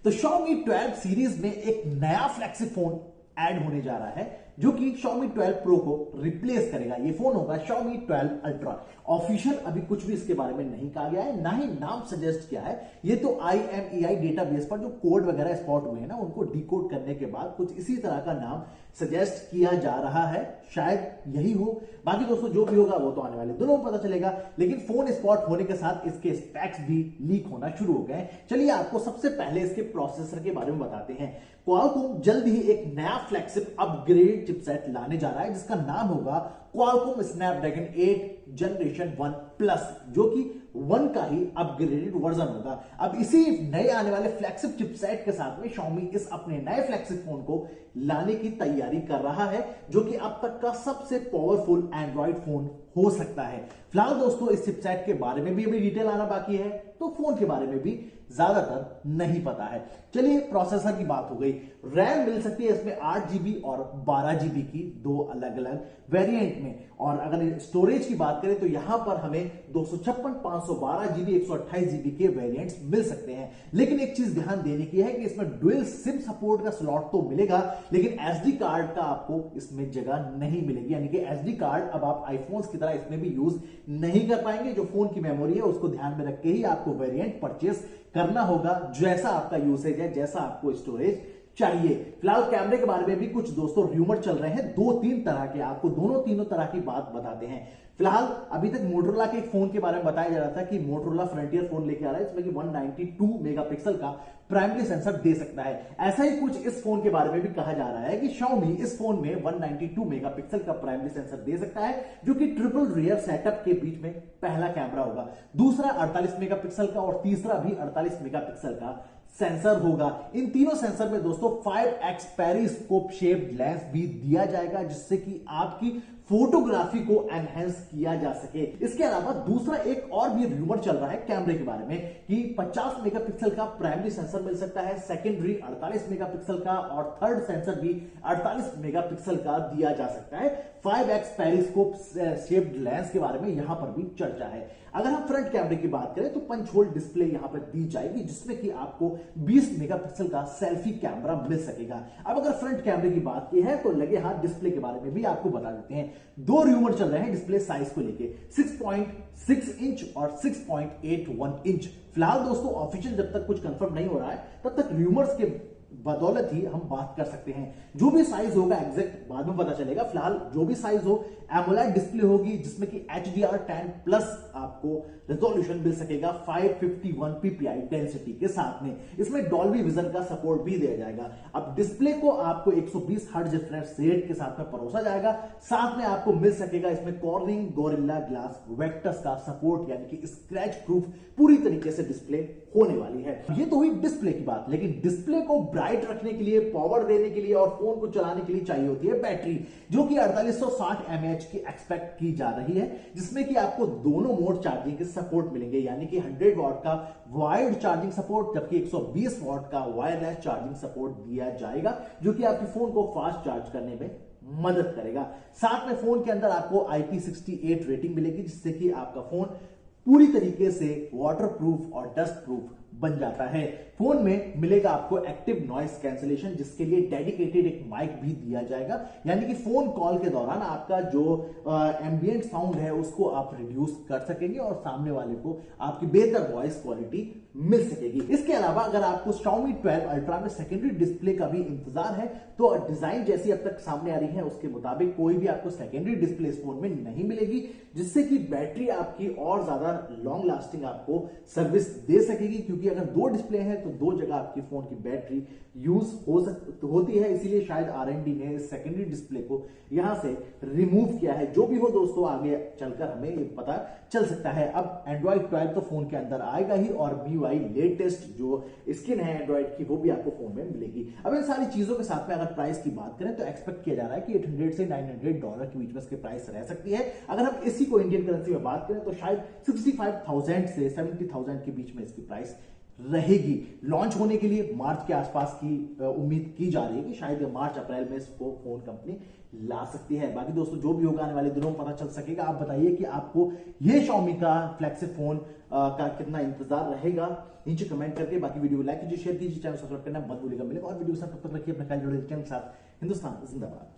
तो Xiaomi 12 series में एक नया फ्लैगशिप फोन ऐड होने जा रहा है जो कि Xiaomi 12 Pro को रिप्लेस करेगा। ये फोन होगा Xiaomi 12 Ultra। ऑफिशियल अभी कुछ भी इसके बारे में नहीं कहा गया है, ना ही नाम सजेस्ट किया है। ये तो IMEI डेटाबेस पर जो कोड वगैरह स्पॉट हुए हैं ना, उनको डिकोड करने के बाद कुछ इसी तरह का नाम सजेस्ट किया जा रहा है, शायद यही हो। बाकी दोस्तों जो भी होगा वो तो आने वाले दिनों में पता चलेगा, लेकिन फोन स्पॉट होने के साथ इसके स्पेक्स भी लीक होना शुरू हो गए। चलिए आपको सबसे पहले इसके प्रोसेसर के बारे में बताते हैं। क्वालकॉम जल्द ही एक नया फ्लैगशिप अपग्रेड चिपसेट लाने जा रहा है जिसका नाम होगा क्वालकॉम स्नैपड्रैगन 8 जनरेशन 1 प्लस, जो कि 1 का ही अपग्रेडेड वर्जन होगा। अब इसी नए आने वाले फ्लैगशिप चिपसेट के साथ में Xiaomi इस अपने नए फ्लैगशिप फोन को लाने की तैयारी कर रहा है, जो कि अब तक का सबसे पावरफुल एंड्रॉइड फोन हो सकता है। फिलहाल दोस्तों इस चिपसेट के बारे में भी अभी डिटेल आना बाकी है, तो फोन के बारे में भी ज्यादातर नहीं पता है। चलिए प्रोसेसर की बात हो गई। रैम मिल सकती है इसमें 8GB और 12GB की, दो अलग अलग वेरिएंट में। और अगर स्टोरेज की बात करें तो यहां पर हमें 256, 512GB, 128GB के वेरिएंट्स मिल सकते हैं। लेकिन एक चीज ध्यान देने की है कि इसमें डुअल सिम सपोर्ट का स्लॉट तो मिलेगा, लेकिन एसडी कार्ड का आपको इसमें जगह नहीं मिलेगी। यानी कि एसडी कार्ड अब आप आईफोन्स की तरह इसमें भी यूज नहीं कर पाएंगे। जो फोन की मेमोरी है उसको ध्यान में रख के ही आपको वेरिएंट परचेस करना होगा, जैसा आपका यूसेज है, जैसा आपको स्टोरेज चाहिए। फिलहाल कैमरे के बारे में भी कुछ दोस्तों र्यूमर चल रहे हैं, 2-3 तरह के। आपको तीनों तरह की बात बताते हैं। फिलहाल अभी तक मोटोरोला के एक फोन के बारे में बताया जा रहा था कि मोटोरोला फ्रंटियर फोन लेके आ रहा है इसमें कि 192 मेगापिक्सल का प्राइमरी सेंसर दे सकता है। ऐसा ही कुछ इस फोन के बारे में भी कहा जा रहा है कि Xiaomi इस फोन में 192 मेगापिक्सल का प्राइमरी सेंसर दे सकता है, जो कि ट्रिपल रियर सेटअप के बीच में पहला कैमरा होगा। दूसरा 48 मेगापिक्सल का और तीसरा भी 48 मेगापिक्सल का सेंसर होगा। इन तीनों सेंसर में दोस्तों 5x पेरिस्कोप शेप्ड लेंस भी दिया जाएगा, जिससे कि आपकी फोटोग्राफी को एनहेंस किया जा सके। इसके अलावा दूसरा एक और भी रूमर चल रहा है कैमरे के बारे में कि 50 मेगापिक्सल का प्राइमरी सेंसर मिल सकता है, सेकेंडरी 48 मेगापिक्सल का और थर्ड सेंसर भी 48 मेगापिक्सल का दिया जा सकता है। 5x पेरिस्कोप शेप्ड लेंस के बारे में यहां पर भी चर्चा है। अगर हम फ्रंट कैमरे की बात करें तो पंच होल डिस्प्ले यहां पर दी जाएगी, जिसमें कि आपको 20 मेगापिक्सल का सेल्फी कैमरा मिल सकेगा। अब अगर फ्रंट कैमरे की बात की है तो लगे हाथ डिस्प्ले के बारे में भी आपको बता देते हैं। दो रूमर चल रहे हैं डिस्प्ले साइज को लेके, 6.6 इंच और 6.81 इंच। फिलहाल दोस्तों ऑफिशियल जब तक कुछ कंफर्म नहीं हो रहा है तब तक रूमर्स के बदौलत ही हम बात कर सकते हैं। जो भी साइज होगा एग्जैक्ट बाद में पता चलेगा। फिलहाल जो भी साइज हो, एमोलेड डिस्प्ले होगी जिसमें कि HDR10 प्लस आपको रेजोल्यूशन मिल सकेगा 551 ppi डेंसिटी के साथ में। इसमें डॉल्बी विजन का सपोर्ट भी दिया जाएगा। अब डिस्प्ले को आपको 120 हर्ट्ज रिफ्रेश रेट के साथ में परोसा जाएगा। साथ में आपको मिल सकेगा इसमें कॉर्निंग गोरिल्ला ग्लास वेक्टर्स का सपोर्ट, यानी कि स्क्रैच प्रूफ पूरी तरीके से डिस्प्ले होने वाली है। ये तो हुई डिस्प्ले की बात, लेकिन डिस्प्ले को ब्राइट रखने के लिए, पावर देने के लिए और फोन को चलाने के लिए चाहिए होती है बैटरी, जो कि 4860 mAh की एक्सपेक्ट की जा रही है, जिसमें कि आपको दोनों मोड चार्जिंग के सपोर्ट मिलेंगे, यानी कि 100 वॉट का वायर्ड चार्जिंग सपोर्ट जबकि 120 वॉट का वायरलेस चार्जिंग सपोर्ट दिया जाएगा, जो कि आपके फोन को फास्ट चार्ज करने में मदद करेगा। साथ में फोन के अंदर आपको IP68 रेटिंग मिलेगी, जिससे कि आपका फोन पूरी तरीके से वाटरप्रूफ और डस्ट प्रूफ बन जाता है। फोन में मिलेगा आपको एक्टिव नॉइस कैंसलेशन, जिसके लिए डेडिकेटेड एक माइक भी दिया जाएगा, यानी कि फोन कॉल के दौरान आपका जो एम्बिएंट साउंड है उसको आप रिड्यूस कर सकेंगे और सामने वाले को आपकी बेहतर वॉइस क्वालिटी मिल सकेगी। इसके अलावा अगर आपको Xiaomi 12 Ultra में सेकेंडरी डिस्प्ले का भी इंतजार है तो डिजाइन जैसी अब तक सामने आ रही है उसके मुताबिक कोई भी आपको सेकेंडरी डिस्प्ले इस फोन में नहीं मिलेगी, जिससे कि बैटरी आपकी और ज्यादा लॉन्ग लास्टिंग आपको सर्विस दे सकेगी। क्योंकि अगर दो डिस्प्ले हैं तो दो जगह आपकी फोन की बैटरी यूज होती है, इसीलिए शायद R&D ने इस सेकेंडरी डिस्प्ले को यहां से रिमूव किया है। जो भी हो दोस्तों आगे चलकर हमें ये पता चल सकता है। अब Android 12 तो फोन के अंदर आएगा ही और MIUI लेटेस्ट जो स्किन है एंड्रॉइड की वो भी आपको फोन में मिलेगी। अब इन सारी चीजों के साथ में अगर प्राइस की बात करें तो एक्सपेक्ट किया जा रहा है कि $800 से $900 के बीच में इसके प्राइस रह सकती है। अगर हम इसी को इंडियन करेंसी में बात करें तो शायद 65,000 से 70,000 के बीच में इसकी प्राइस रहेगी। लॉन्च होने के लिए मार्च के आसपास की उम्मीद की जा रही है कि शायद मार्च अप्रैल में इसको फोन कंपनी ला सकती है। बाकी दोस्तों जो भी होगा आने वाले दिनों में पता चल सकेगा। आप बताइए कि आपको ये Xiaomi का फ्लैगशिप फोन का कितना इंतजार रहेगा, नीचे कमेंट करके। बाकी वीडियो को लाइक कीजिए, शेयर कीजिए, चैनल सब्सक्राइब करना मत भूलिएगा। मिलेगा और वीडियो के साथ, तब तक रखिए अपना ख्याल, जुड़े चैनल के साथ। हिंदुस्तान जिंदाबाद।